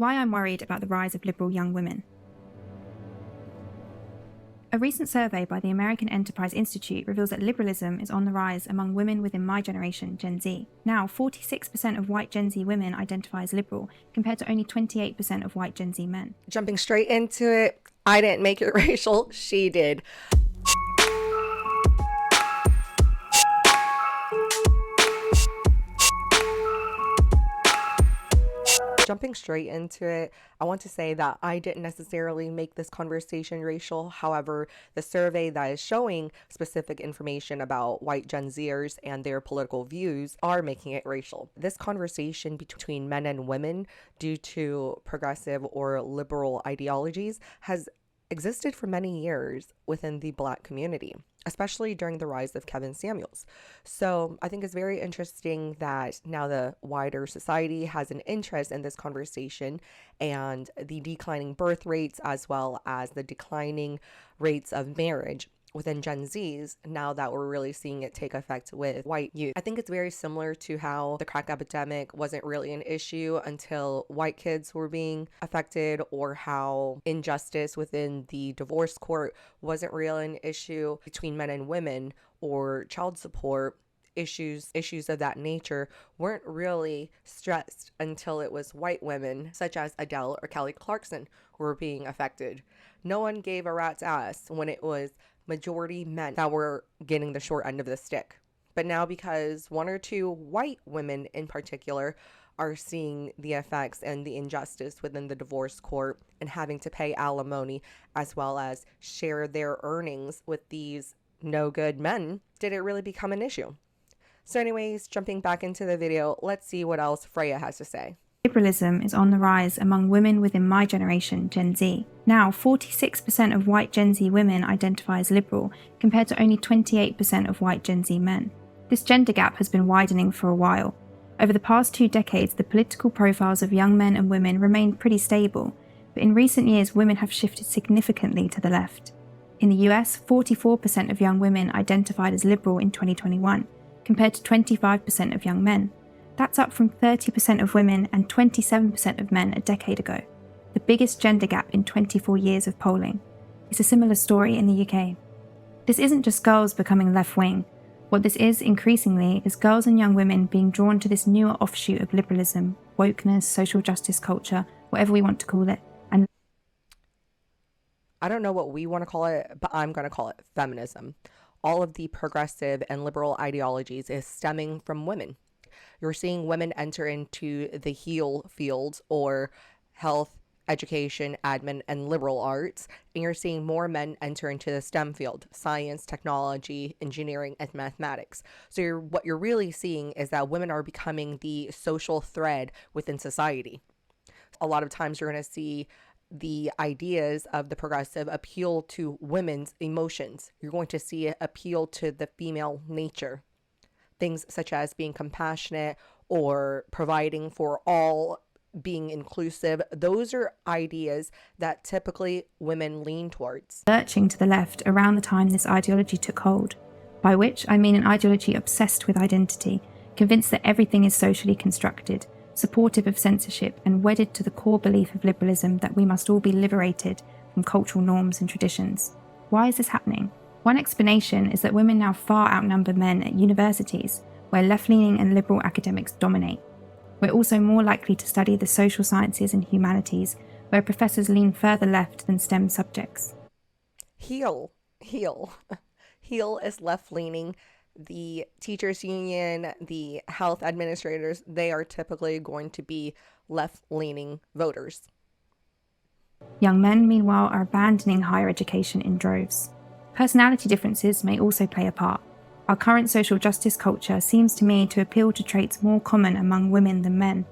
Why I'm worried about the rise of liberal young women. A recent survey by the American Enterprise Institute reveals that liberalism is on the rise among women within my generation, Gen Z. Now, 46% of white Gen Z women identify as liberal, compared to only 28% of white Gen Z men. Jumping straight into it, I didn't make it racial, she did. Jumping straight into it, I want to say that I didn't necessarily make this conversation racial. However, the survey that is showing specific information about white Gen Zers and their political views are making it racial. This conversation between men and women due to progressive or liberal ideologies has existed for many years within the Black community, especially during the rise of Kevin Samuels. So I think it's very interesting that now the wider society has an interest in this conversation, and the declining birth rates as well as the declining rates of marriage within Gen Zs, now that we're really seeing it take effect with white youth. I think it's very similar to how the crack epidemic wasn't really an issue until white kids were being affected, or how injustice within the divorce court wasn't really an issue between men and women, or child support issues of that nature weren't really stressed until it was white women such as Adele or Kelly Clarkson who were being affected. No one gave a rat's ass when it was majority men that were getting the short end of the stick. But now, because one or two white women in particular are seeing the effects and the injustice within the divorce court and having to pay alimony as well as share their earnings with these no good men, did it really become an issue? So anyways, jumping back into the video, let's see what else Freya has to say. Liberalism is on the rise among women within my generation, Gen Z. Now, 46% of white Gen Z women identify as liberal, compared to only 28% of white Gen Z men. This gender gap has been widening for a while. Over the past 2 decades, the political profiles of young men and women remained pretty stable, but in recent years, women have shifted significantly to the left. In the US, 44% of young women identified as liberal in 2021, compared to 25% of young men. That's up from 30% of women and 27% of men a decade ago, the biggest gender gap in 24 years of polling. It's a similar story in the UK. This isn't just girls becoming left-wing. What this is, increasingly, is girls and young women being drawn to this newer offshoot of liberalism, wokeness, social justice culture, whatever we want to call it. And I don't know what we want to call it, but I'm going to call it feminism. All of the progressive and liberal ideologies is stemming from women. You're seeing women enter into the heal fields, or health, education, admin, and liberal arts, and you're seeing more men enter into the STEM field, science, technology, engineering, and mathematics. So what you're really seeing is that women are becoming the social thread within society. A lot of times you're going to see the ideas of the progressive appeal to women's emotions. You're going to see it appeal to the female nature. Things such as being compassionate or providing for all, being inclusive. Those are ideas that typically women lean towards. Lurching to the left around the time this ideology took hold, by which I mean an ideology obsessed with identity, convinced that everything is socially constructed, supportive of censorship, and wedded to the core belief of liberalism that we must all be liberated from cultural norms and traditions. Why is this happening? One explanation is that women now far outnumber men at universities, where left-leaning and liberal academics dominate. We're also more likely to study the social sciences and humanities, where professors lean further left than STEM subjects. Heal is left-leaning. The teachers union, the health administrators, they are typically going to be left-leaning voters. Young men, meanwhile, are abandoning higher education in droves. Personality differences may also play a part. Our current social justice culture seems to me to appeal to traits more common among women than men.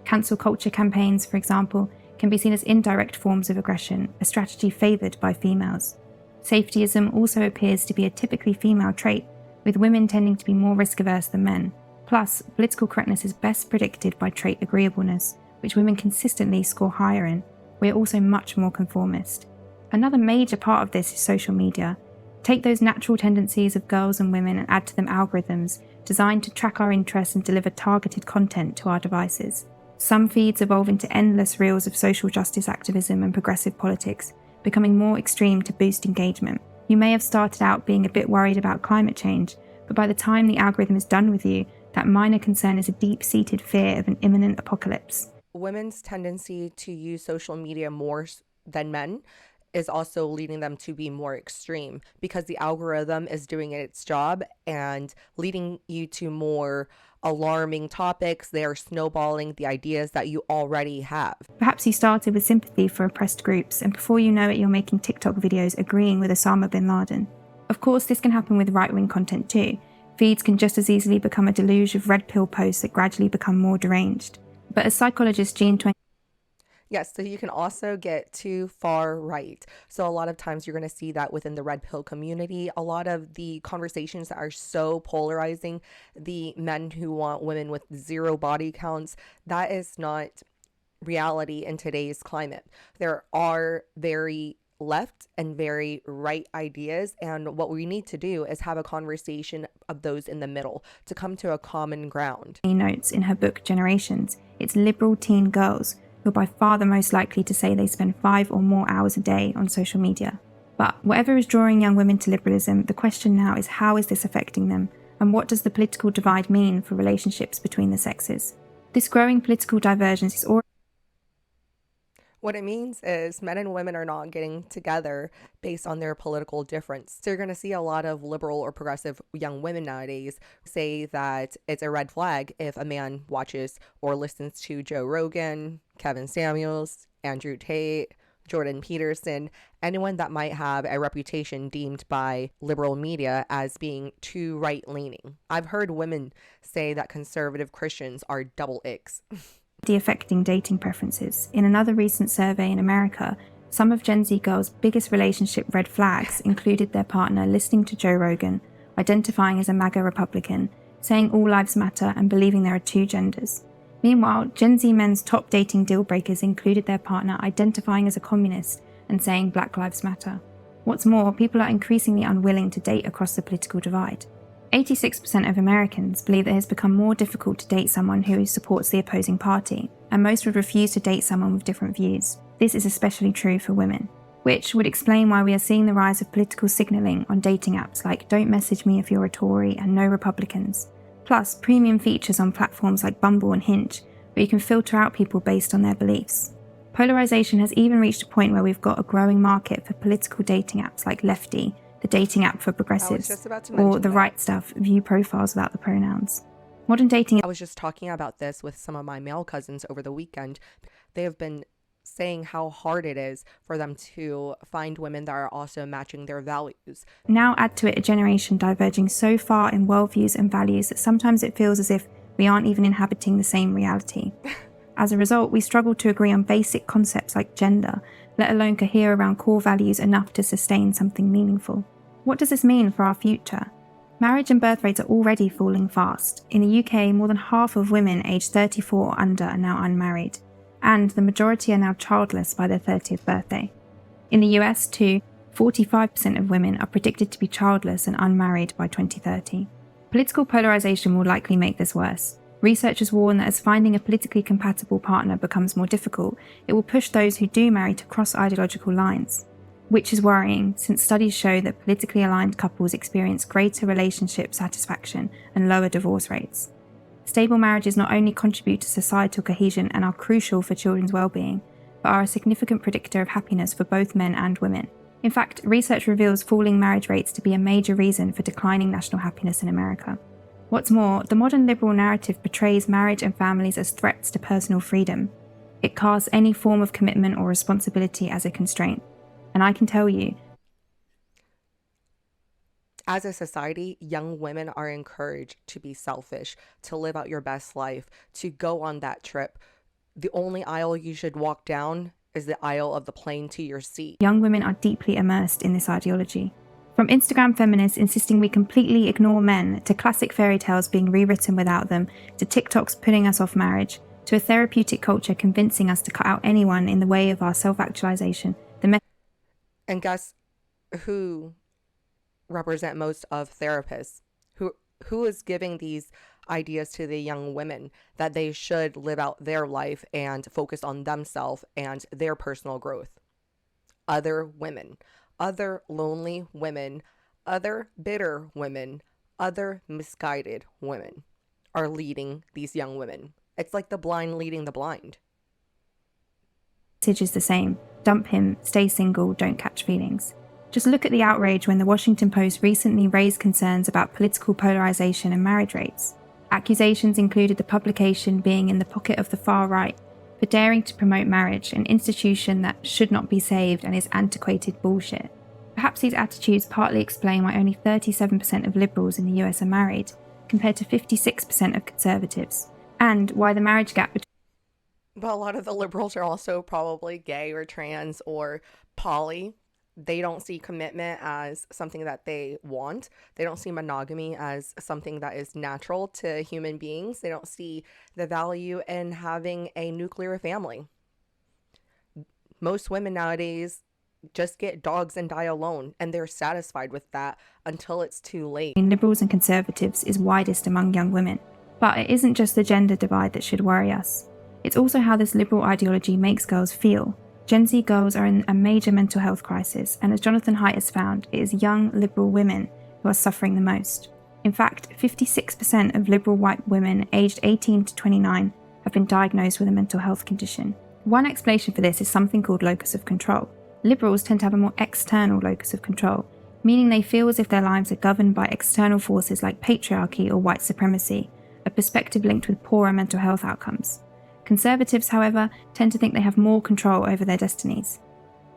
Cancel culture campaigns, for example, can be seen as indirect forms of aggression, a strategy favoured by females. Safetyism also appears to be a typically female trait, with women tending to be more risk-averse than men. Plus, political correctness is best predicted by trait agreeableness, which women consistently score higher in. We are also much more conformist. Another major part of this is social media. Take those natural tendencies of girls and women and add to them algorithms designed to track our interests and deliver targeted content to our devices. Some feeds evolve into endless reels of social justice activism and progressive politics, becoming more extreme to boost engagement. You may have started out being a bit worried about climate change, but by the time the algorithm is done with you, that minor concern is a deep-seated fear of an imminent apocalypse. Women's tendency to use social media more than men is also leading them to be more extreme because the algorithm is doing its job and leading you to more alarming topics. They are snowballing the ideas that you already have. Perhaps you started with sympathy for oppressed groups, and before you know it, you're making TikTok videos agreeing with Osama bin Laden. Of course, this can happen with right-wing content too. Feeds can just as easily become a deluge of red pill posts that gradually become more deranged. But as psychologist Jean Yes, so you can also get too far right. So a lot of times you're going to see that within the red pill community, a lot of the conversations that are so polarizing, the men who want women with zero body counts, that is not reality in today's climate. There are very left and very right ideas, and what we need to do is have a conversation of those in the middle to come to a common ground. notes in her book Generations, it's liberal teen girls who are by far the most likely to say they spend 5 or more hours a day on social media. But whatever is drawing young women to liberalism, the question now is how is this affecting them, and what does the political divide mean for relationships between the sexes? This growing political divergence is already What it means is men and women are not getting together based on their political difference. So you're going to see a lot of liberal or progressive young women nowadays say that it's a red flag if a man watches or listens to Joe Rogan, Kevin Samuels, Andrew Tate, Jordan Peterson, anyone that might have a reputation deemed by liberal media as being too right-leaning. I've heard women say that conservative Christians are double X. affecting dating preferences. In another recent survey in America, some of Gen Z girls' biggest relationship red flags included their partner listening to Joe Rogan, identifying as a MAGA Republican, saying all lives matter, and believing there are two genders. Meanwhile, Gen Z men's top dating deal breakers included their partner identifying as a communist and saying Black Lives Matter. What's more, people are increasingly unwilling to date across the political divide. 86% of Americans believe that it has become more difficult to date someone who supports the opposing party, and most would refuse to date someone with different views. This is especially true for women, which would explain why we are seeing the rise of political signalling on dating apps like Don't Message Me If You're a Tory and No Republicans. Plus, premium features on platforms like Bumble and Hinge, where you can filter out people based on their beliefs. Polarization has even reached a point where we've got a growing market for political dating apps like Lefty, the dating app for progressives, or The Right Stuff, view profiles without the pronouns. Modern dating. I was just talking about this with some of my male cousins over the weekend. They have been saying how hard it is for them to find women that are also matching their values. Now add to it a generation diverging so far in worldviews and values that sometimes it feels as if we aren't even inhabiting the same reality. As a result, we struggle to agree on basic concepts like gender, let alone cohere around core values enough to sustain something meaningful. What does this mean for our future? Marriage and birth rates are already falling fast. In the UK, more than half of women aged 34 or under are now unmarried, and the majority are now childless by their 30th birthday. In the US, too, 45% of women are predicted to be childless and unmarried by 2030. Political polarization will likely make this worse. Researchers warn that as finding a politically compatible partner becomes more difficult, it will push those who do marry to cross ideological lines. Which is worrying, since studies show that politically aligned couples experience greater relationship satisfaction and lower divorce rates. Stable marriages not only contribute to societal cohesion and are crucial for children's well-being, but are a significant predictor of happiness for both men and women. In fact, research reveals falling marriage rates to be a major reason for declining national happiness in America. What's more, the modern liberal narrative portrays marriage and families as threats to personal freedom. It casts any form of commitment or responsibility as a constraint. And I can tell you, as a society, young women are encouraged to be selfish, to live out your best life, to go on that trip. The only aisle you should walk down is the aisle of the plane to your seat. Young women are deeply immersed in this ideology. From Instagram feminists insisting we completely ignore men, to classic fairy tales being rewritten without them, to TikToks putting us off marriage, to a therapeutic culture convincing us to cut out anyone in the way of our self-actualization. And guess who represent most of therapists? Who is giving these ideas to the young women that they should live out their life and focus on themselves and their personal growth. Other women, other lonely women, other bitter women, other misguided women are leading these young women. It's like the blind leading the blind. Message is the same. Dump him, stay single, don't catch feelings. Just look at the outrage when the Washington Post recently raised concerns about political polarization and marriage rates. Accusations included the publication being in the pocket of the far right for daring to promote marriage, an institution that should not be saved and is antiquated bullshit. Perhaps these attitudes partly explain why only 37% of liberals in the US are married, compared to 56% of conservatives, and why the marriage gap between But a lot of the liberals are also probably gay or trans or poly. They don't see commitment as something that they want. They don't see monogamy as something that is natural to human beings. They don't see the value in having a nuclear family. Most women nowadays just get dogs and die alone, and they're satisfied with that until it's too late. liberals and conservatives is widest among young women. But it isn't just the gender divide that should worry us. It's also how this liberal ideology makes girls feel. Gen Z girls are in a major mental health crisis, and as Jonathan Haidt has found, it is young liberal women who are suffering the most. In fact, 56% of liberal white women aged 18 to 29 have been diagnosed with a mental health condition. One explanation for this is something called locus of control. Liberals tend to have a more external locus of control, meaning they feel as if their lives are governed by external forces like patriarchy or white supremacy, a perspective linked with poorer mental health outcomes. Conservatives, however, tend to think they have more control over their destinies.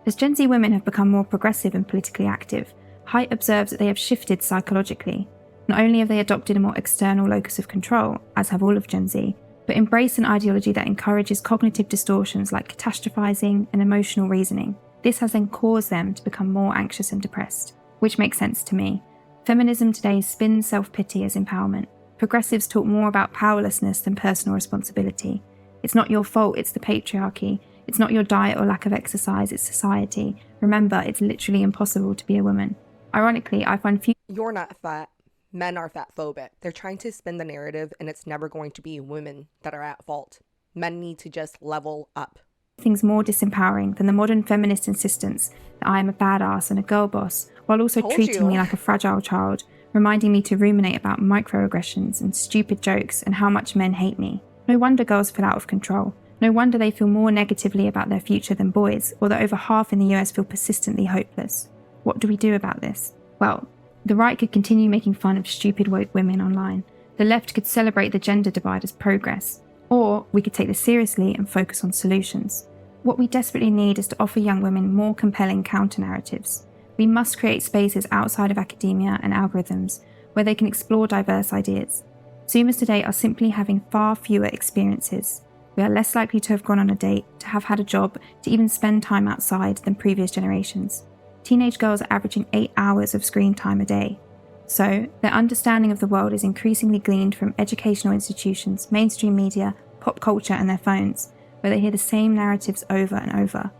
As Gen Z women have become more progressive and politically active, Haidt observes that they have shifted psychologically. Not only have they adopted a more external locus of control, as have all of Gen Z, but embraced an ideology that encourages cognitive distortions like catastrophizing and emotional reasoning. This has then caused them to become more anxious and depressed, which makes sense to me. Feminism today spins self-pity as empowerment. Progressives talk more about powerlessness than personal responsibility. It's not your fault, it's the patriarchy. It's not your diet or lack of exercise, it's society. Remember, it's literally impossible to be a woman. Ironically, I find few You're not fat. Men are fat phobic. They're trying to spin the narrative, and it's never going to be women that are at fault. Men need to just level up. things more disempowering than the modern feminist insistence that I am a badass and a girl boss, while also Told treating you. me like a fragile child, reminding me to ruminate about microaggressions and stupid jokes and how much men hate me. No wonder girls feel out of control. No wonder they feel more negatively about their future than boys, or that over half in the US feel persistently hopeless. What do we do about this? Well, the right could continue making fun of stupid woke women online. The left could celebrate the gender divide as progress. Or we could take this seriously and focus on solutions. What we desperately need is to offer young women more compelling counter-narratives. We must create spaces outside of academia and algorithms where they can explore diverse ideas. Zoomers today are simply having far fewer experiences. We are less likely to have gone on a date, to have had a job, to even spend time outside than previous generations. Teenage girls are averaging 8 hours of screen time a day. So, their understanding of the world is increasingly gleaned from educational institutions, mainstream media, pop culture, and their phones, where they hear the same narratives over and over.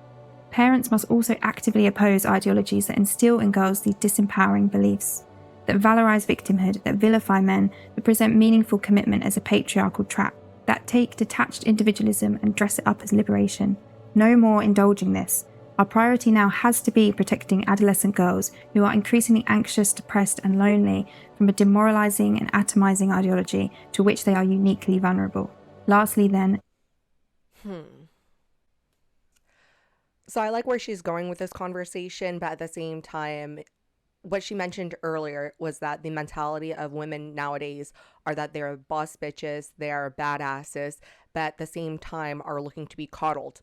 Parents must also actively oppose ideologies that instill in girls these disempowering beliefs, that valorize victimhood, that vilify men, that present meaningful commitment as a patriarchal trap, that take detached individualism and dress it up as liberation. No more indulging this. Our priority now has to be protecting adolescent girls who are increasingly anxious, depressed, and lonely from a demoralizing and atomizing ideology to which they are uniquely vulnerable. Lastly, then, So I like where she's going with this conversation, but at the same time, what she mentioned earlier was that the mentality of women nowadays are that they're boss bitches, they are badasses, but at the same time are looking to be coddled.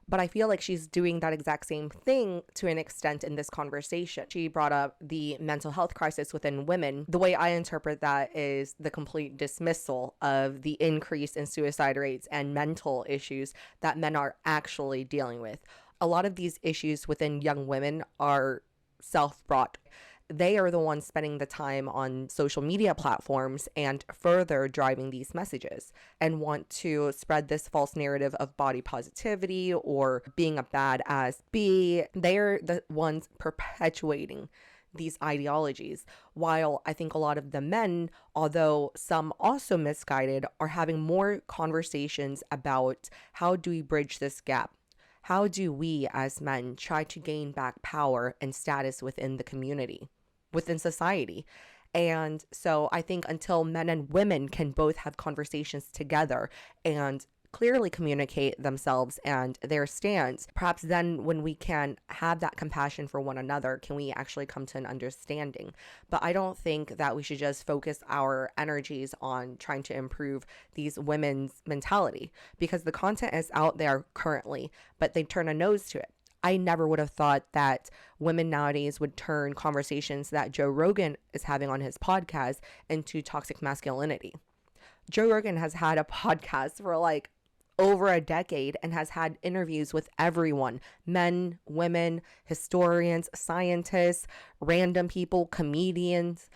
But I feel like she's doing that exact same thing to an extent in this conversation. She brought up the mental health crisis within women. The way I interpret that is the complete dismissal of the increase in suicide rates and mental issues that men are actually dealing with. A lot of these issues within young women are self-brought. They are the ones spending the time on social media platforms and further driving these messages and want to spread this false narrative of body positivity or being a badass B. They're the ones perpetuating these ideologies. While I think a lot of the men, although some also misguided, are having more conversations about how do we bridge this gap? How do we as men try to gain back power and status within the community, within society? And so I think until men and women can both have conversations together and clearly communicate themselves and their stance, perhaps then when we can have that compassion for one another, can we actually come to an understanding. But I don't think that we should just focus our energies on trying to improve these women's mentality, because the content is out there currently, but they turn a nose to it. I never would have thought that women nowadays would turn conversations that Joe Rogan is having on his podcast into toxic masculinity. Joe Rogan has had a podcast for like over a decade and has had interviews with everyone: men, women, historians, scientists, random people, comedians.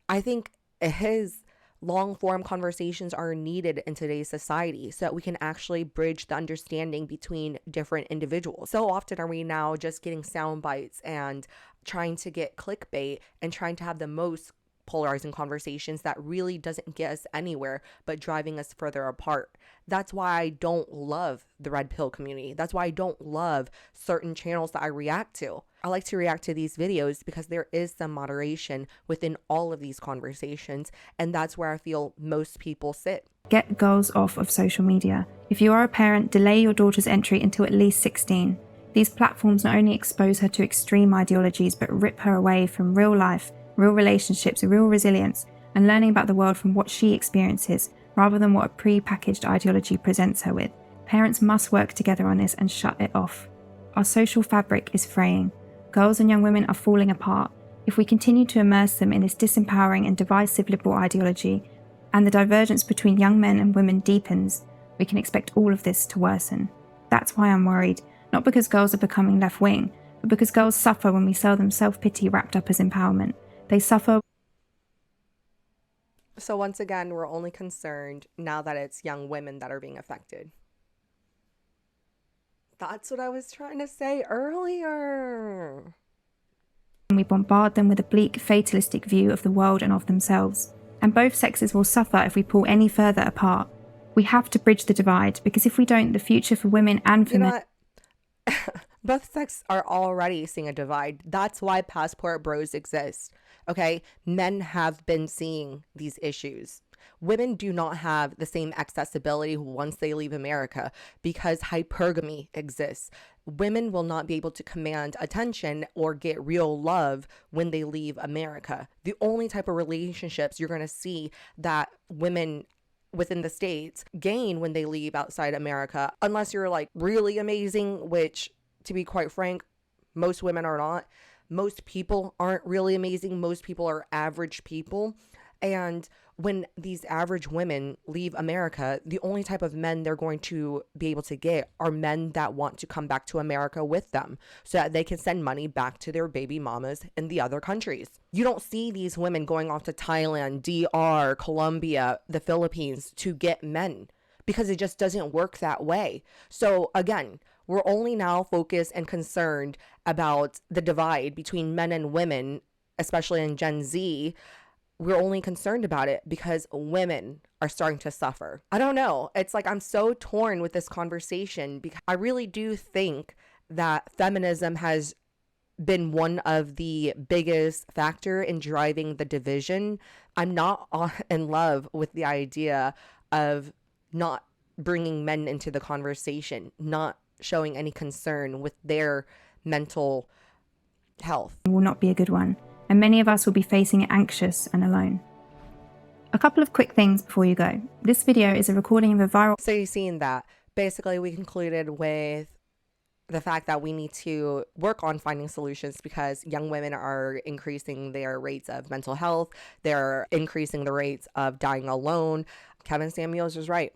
I think his long form conversations are needed in today's society so that we can actually bridge the understanding between different individuals. So often are we now just getting sound bites and trying to get clickbait and trying to have the most polarizing conversations that really doesn't get us anywhere but driving us further apart. That's why I don't love the red pill community. That's why I don't love certain channels that I react to. I like to react to these videos because there is some moderation within all of these conversations, and that's where I feel most people sit. Get girls off of social media. If you are a parent, delay your daughter's entry until at least 16. These platforms not only expose her to extreme ideologies but rip her away from real life, real relationships, real resilience, and learning about the world from what she experiences rather than what a pre-packaged ideology presents her with. Parents must work together on this and shut it off. Our social fabric is fraying. Girls and young women are falling apart. If we continue to immerse them in this disempowering and divisive liberal ideology, and the divergence between young men and women deepens, we can expect all of this to worsen. That's why I'm worried, not because girls are becoming left-wing, but because girls suffer when we sell them self-pity wrapped up as empowerment. They suffer. So once again, we're only concerned now that it's young women that are being affected. That's what I was trying to say earlier. We bombard them with a bleak, fatalistic view of the world and of themselves. And both sexes will suffer if we pull any further apart. We have to bridge the divide, because if we don't, the future for women and for men... Both sexes are already seeing a divide. That's why passport bros exist. Okay? Men have been seeing these issues. Women do not have the same accessibility once they leave America because hypergamy exists. Women will not be able to command attention or get real love when they leave America. The only type of relationships you're going to see that women within the States gain when they leave outside America, unless you're like really amazing, which, to be quite frank, most women are not. Most people aren't really amazing. Most people are average people. And when these average women leave America, the only type of men they're going to be able to get are men that want to come back to America with them so that they can send money back to their baby mamas in the other countries. You don't see these women going off to Thailand, DR, Colombia, the Philippines to get men because it just doesn't work that way. So again, we're only now focused and concerned about the divide between men and women, especially in Gen Z. We're only concerned about it because women are starting to suffer. I don't know. It's like I'm so torn with this conversation because I really do think that feminism has been one of the biggest factor in driving the division. I'm not in love with the idea of not bringing men into the conversation, not showing any concern with their mental health. Will not be a good one. And many of us will be facing it anxious and alone. A couple of quick things before you go. This video is a recording of a viral... So you've seen that. Basically, we concluded with the fact that we need to work on finding solutions because young women are increasing their rates of mental health. They're increasing the rates of dying alone. Kevin Samuels was right.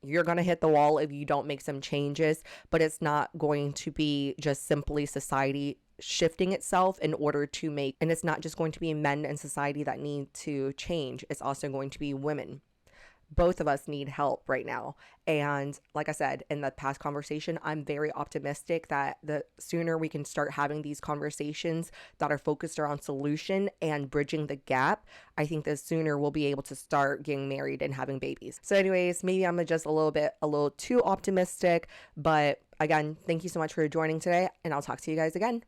You're going to hit the wall if you don't make some changes, but it's not going to be just simply society shifting itself in order to make, and it's not just going to be men in society that need to change. It's also going to be women. both of us need help right now. And like I said in the past conversation, I'm very optimistic that the sooner we can start having these conversations that are focused around solution and bridging the gap, I think the sooner we'll be able to start getting married and having babies. So anyways, maybe I'm just a little too optimistic, but again, thank you so much for joining today, and I'll talk to you guys again.